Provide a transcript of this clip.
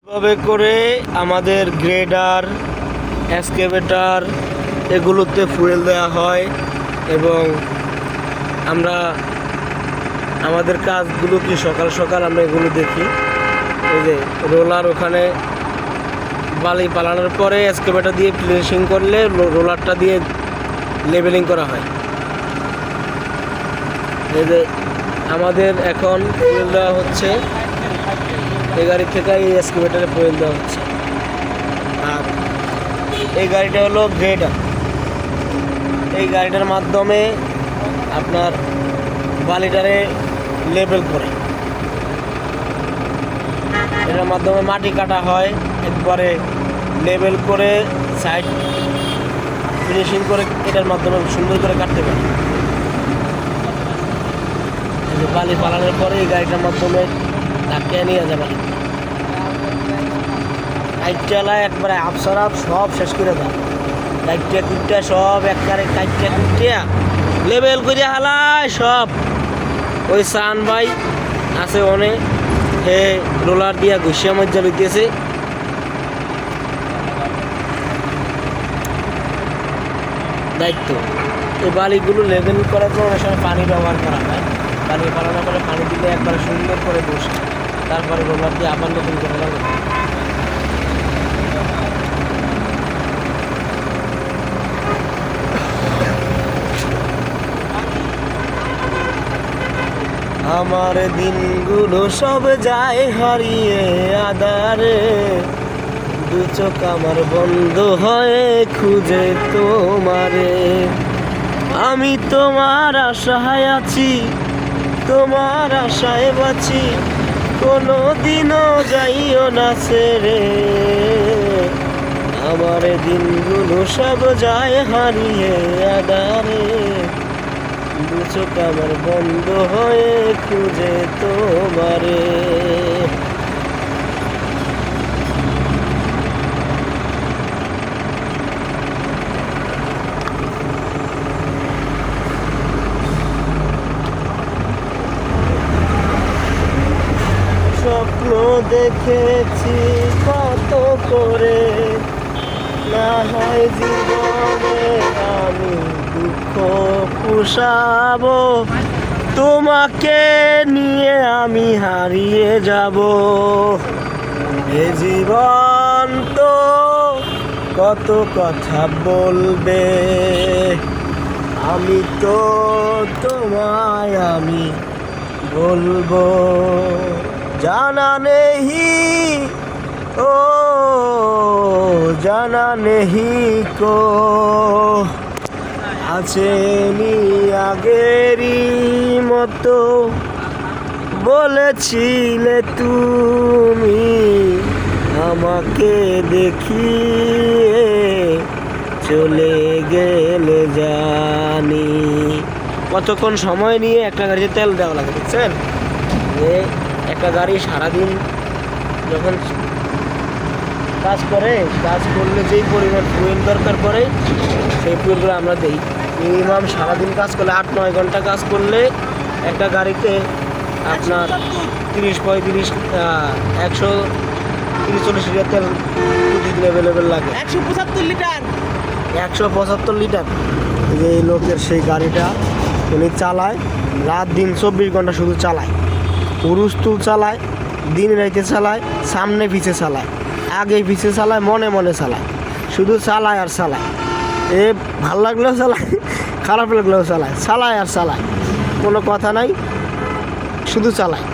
এভাবে করে আমাদের গ্রেডার, এক্সকেভেটর এগুলোতে ফুয়েল দেওয়া হয় এবং আমরা আমাদের কাজগুলো কি সকাল সকাল আমরা এগুলো দেখি। এই যে রোলার ওখানে বালি পালানোর পরে এক্সকেভেটর দিয়ে ফিনিশিং করলে রোলারটা দিয়ে লেবেলিং করা হয়। এই যে আমাদের এখন ফুয়েল দেওয়া হচ্ছে, এই গাড়ি থেকে এই এক্সকেভেটরে ফুয়েল দেওয়া হচ্ছে। আর এই গাড়িটা হলো গ্রেডার। এই গাড়িটার মাধ্যমে আপনার বালিটারে লেবেল করে, এটার মাধ্যমে মাটি কাটা হয়, একবারে লেবেল করে সাইড ফিনিশিং করে এটার মাধ্যমে সুন্দর করে কাটতে পারে। বালি পালানোর পরে এই গাড়িটার মাধ্যমে ধাক্কা নিয়ে যাবে, চালায় একবারে আপসারাপ সব শেষ করে দেয়। কাইটিয়া কুইটিয়া সব একবারে কাইটিয়া কুইটিয়া লেবেল করে হালায় সব। ওই সান ভাই আছে অনেক, হে রোলার দিয়া ঘুষিয়া মজ্জা লইতেছে। দায়িত্ব এই বালিগুলো লেবেল করার জন্য অনেক সময় পানি ব্যবহার করা হয়। পানি পালানোর পরে পানি দিলে একবারে সুন্দর করে বসে, তারপরে রোলার দিয়ে আবার নতুন করে লাগে। আমার দিনগুলো সব যায় হারিয়ে আধারে, দু চোখ আমার বন্ধ হয়ে খুঁজে তোমারে। আমি তোমার আশায় আছি, তোমার আশায় বাঁচি, কোনো দিনও যাইও না ছেড়ে। আমার দিনগুলো সব যায় হারিয়ে আধারে, দু চোখ আমার বন্ধ হয়ে খুঁজে তোমারে। স্বপ্ন দেখেছি কত করে, না হয় জীবনে আমি দুঃখ পুষাবো, তোমাকে নিয়ে আমি হারিয়ে যাব। এ জীবন তো কত কথা বলবে, আমি তো তোমায় আমি বলবো। জানা নেহি ও জানা নেহি কো, আছেনি আগেরই মতো, বলেছিলে তুমি আমাকে দেখিয়ে চলে গেলে জানি। কতক্ষণ সময় নিয়ে একটা গাড়িতে তেল দেওয়া লাগে দেখছেন। একটা গাড়ি সারাদিন যখন কাজ করে, কাজ করলে যেই পরিমাণ ফুয়েল দরকার পড়ে সেই ফুয়েলগুলো আমরা দিই। মিনিমাম সারাদিন কাজ করলে 8-9 ঘন্টা কাজ করলে একটা গাড়িতে আপনার 30-35 130-40 লিটার তেল প্রতিদিন অ্যাভেলেবেল লাগে। 175 লিটার 175 লিটার। যে এই লোকের সেই গাড়িটা উনি চালায়, রাত দিন 24 ঘন্টা শুধু চালায়, হুরুস্তুল চালায়, দিন রাইতে চালায়, সামনে পিছে চালায়, আগে পিছে চালায়, মনে মনে চালায়, শুধু চালায় আর চালায়। এ ভাল লাগলেও চালায়, খারাপ লাগলেও চালায়, চালায় আর চালায়, কোনো কথা নাই, শুধু চালায়।